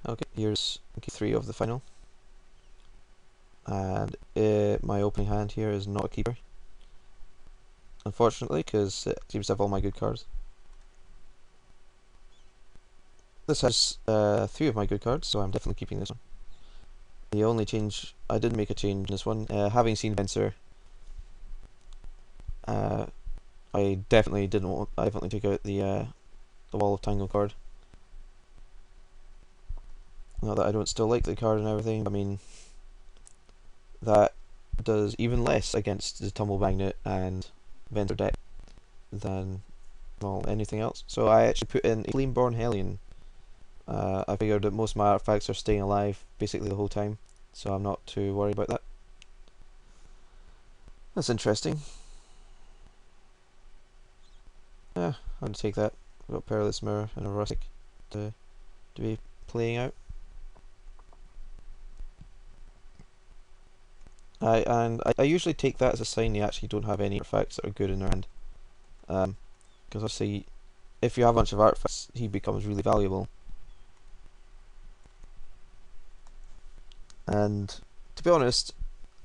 Okay, here's game 3 of the final. And my opening hand here is not a keeper, unfortunately, because it seems to have all my good cards. This has 3 of my good cards, so I'm definitely keeping this one. The only change, I did make a change in this one. Having seen Venser, I definitely didn't want. I definitely took out the Wall of Tango card. Not that I don't still like the card and everything. I mean, that does even less against the Tumble Magnet and Venser deck than well anything else. So I actually put in a Flameborn Hellion. I figured that most of my artifacts are staying alive basically the whole time, so I'm not too worried about that. That's interesting. Yeah, I'm gonna take that. I've got Perilous Mirror and a Rustic to be playing out. I usually take that as a sign they actually don't have any artifacts that are good in their hand. Because obviously, if you have a bunch of artifacts, he becomes really valuable. And to be honest,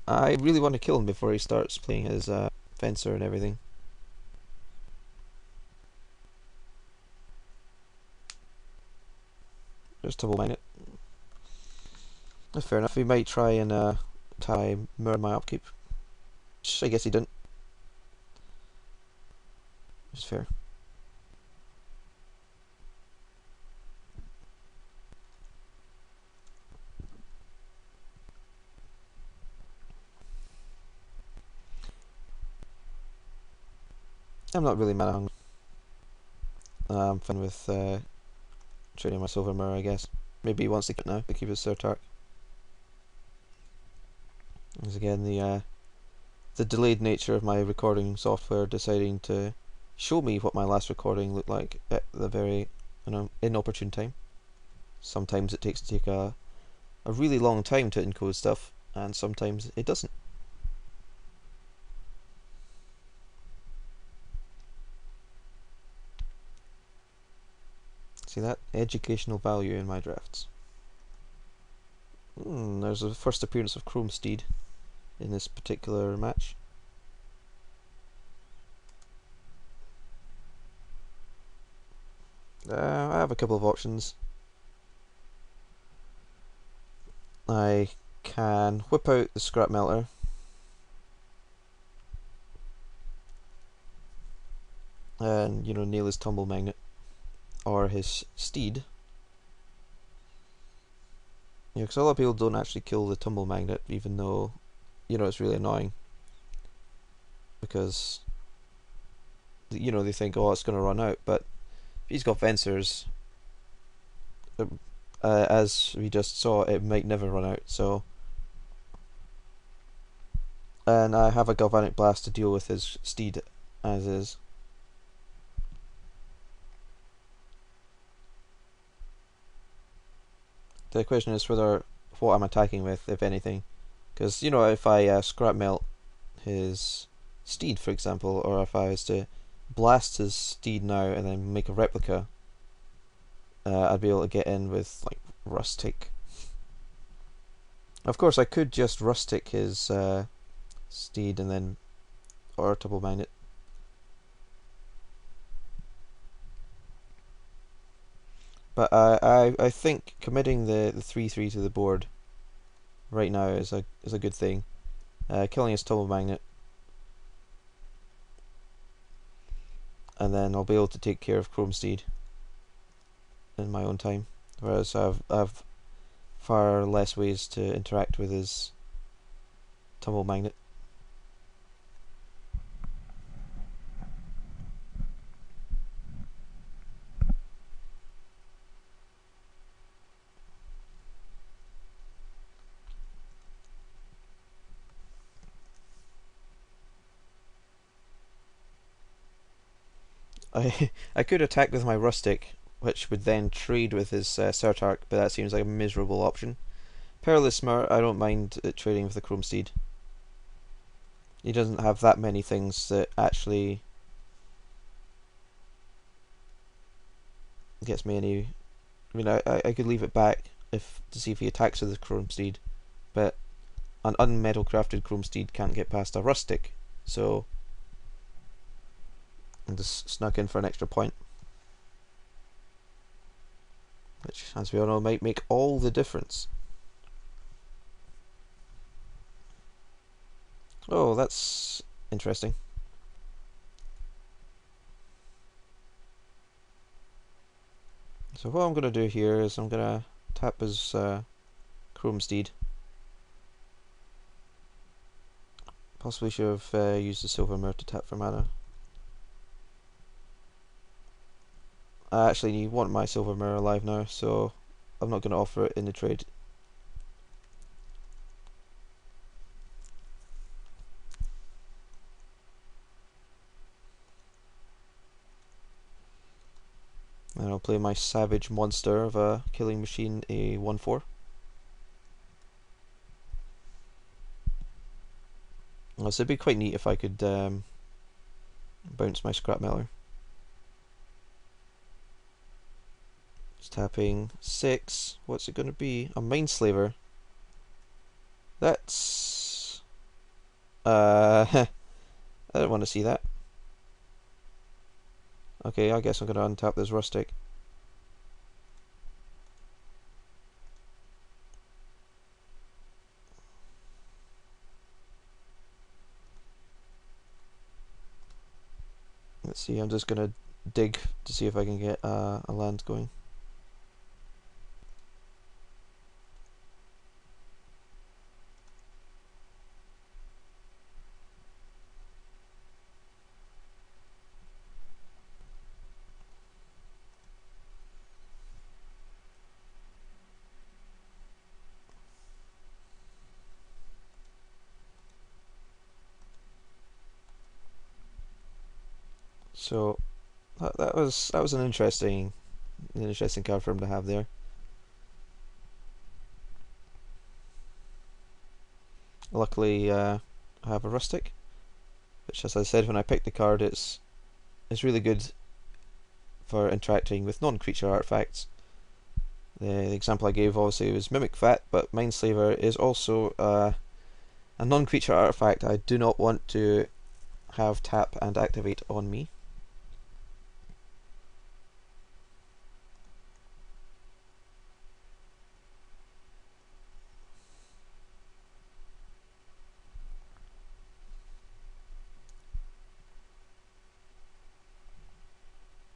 I really want to kill him before he starts playing his Fencer and everything. Just Tumble Magnet. Fair enough. He might try and tie mirror my upkeep. Which I guess he didn't. It's fair. I'm not really mana hungry. I'm fine with trading my Silver Mirror, I guess. Maybe he wants to keep it now to keep his Surtark. As again, the delayed nature of my recording software deciding to show me what my last recording looked like at the very inopportune time. Sometimes it takes a really long time to encode stuff, and sometimes it doesn't. See that? Educational value in my drafts. There's a first appearance of Chrome Steed in this particular match. I have a couple of options. I can whip out the Scrap Melter and nail his Tumble Magnet or his Steed. Because a lot of people don't actually kill the Tumble Magnet, even though it's really annoying, because they think, oh, it's going to run out, but if he's got Fencers, as we just saw, it might never run out. So, and I have a Galvanic Blast to deal with his Steed as is. The question is whether what I'm attacking with, if anything, because if I Scrap Melt his Steed, for example, or if I was to blast his Steed now and then make a replica, I'd be able to get in with like Rustic. Of course, I could just Rustic his Steed and then or Tumble Magnet. But I think committing the 3/3 to the board right now is a good thing. Killing his Tumble Magnet, and then I'll be able to take care of Chrome Steed in my own time. Whereas I've far less ways to interact with his Tumble Magnet. I could attack with my Rustic, which would then trade with his Surtark, but that seems like a miserable option. Perilous Mirror, I don't mind trading with the Chrome Steed. He doesn't have that many things that actually gets me any. I mean, I could leave it back if to see if he attacks with his Chrome Steed, but an unmetal crafted Chrome Steed can't get past a rustic, so I just snuck in for an extra point, which, as we all know, might make all the difference. Oh, that's interesting. So what I'm going to do here is I'm going to tap his Chrome Steed. Possibly should have used the Silver Mirror to tap for mana. I actually want my Silver Mirror alive now, so I'm not going to offer it in the trade. And I'll play my Savage Monster of a Killing Machine, a 1/4. So it'd be quite neat if I could bounce my Scrap Meller. Just tapping 6. What's it going to be? A Mindslaver. That's... I don't want to see that. Okay, I guess I'm going to untap this Rustic. Let's see, I'm just going to dig to see if I can get a land going. So that was an interesting card for him to have there. Luckily, I have a Rustic, which, as I said when I picked the card, it's really good for interacting with non-creature artifacts. The example I gave obviously was Mimic Vat, but Mindslaver is also a non-creature artifact I do not want to have tap and activate on me.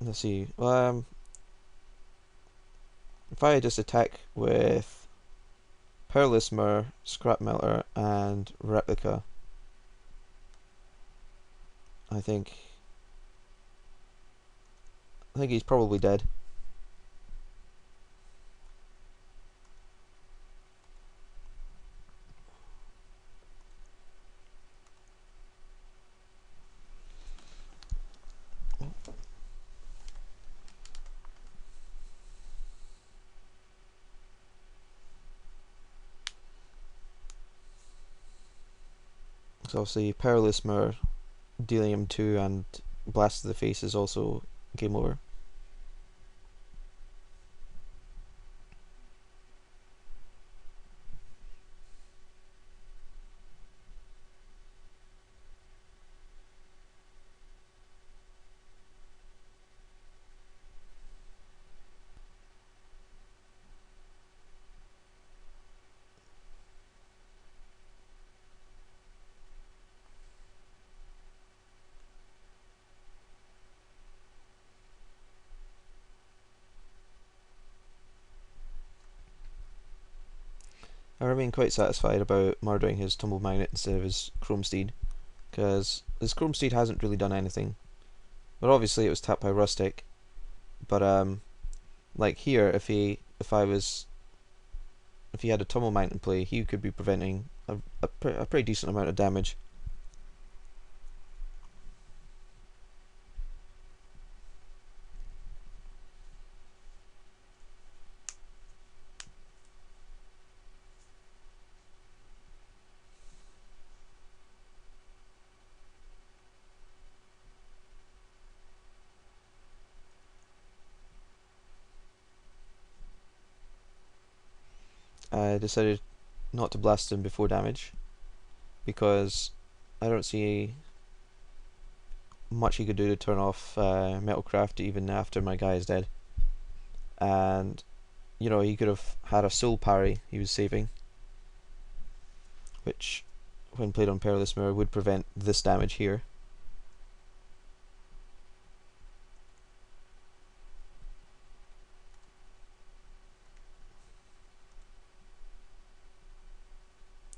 Let's see. If I just attack with Perilous Mirror, Scrap Melter, and Replica, I think he's probably dead. So obviously Perilous Mirror, dealing him 2 and Blast to the face is also game over. I remain quite satisfied about murdering his Tumble Magnet instead of his Chrome Steed, because his Chrome Steed hasn't really done anything. But obviously it was tapped by Rustic. But like here, if he had a Tumble Magnet in play, he could be preventing a pretty decent amount of damage. I decided not to blast him before damage because I don't see much he could do to turn off Metalcraft even after my guy is dead. And you know, he could have had a soul parry he was saving, which when played on Perilous Mirror would prevent this damage here.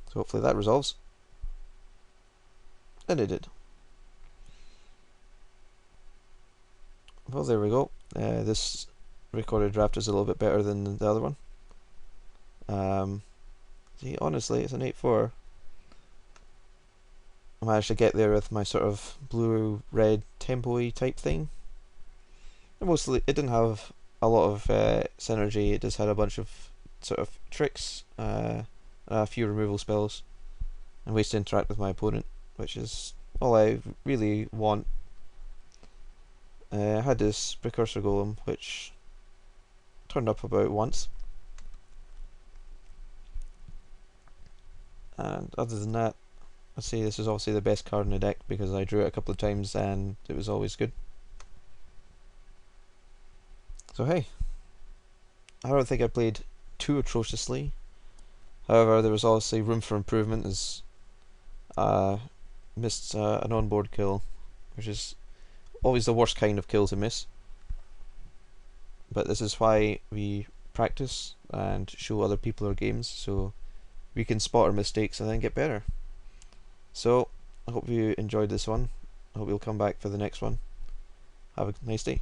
So hopefully that resolves. And it did. Well, there we go. This recorded draft is a little bit better than the other one. See, honestly, it's an 8-4. I managed to get there with my sort of blue-red tempo-y type thing. And mostly, it didn't have a lot of synergy. It just had a bunch of sort of tricks, a few removal spells, and ways to interact with my opponent, which is all I really want. I had this Precursor Golem, which turned up about once. And other than that, I'd say this is obviously the best card in the deck because I drew it a couple of times and it was always good. So hey, I don't think I played too atrociously. However, there was obviously room for improvement as missed an on-board kill, which is always the worst kind of kill to miss. But this is why we practice and show other people our games, so we can spot our mistakes and then get better. So, I hope you enjoyed this one. I hope you'll come back for the next one. Have a nice day.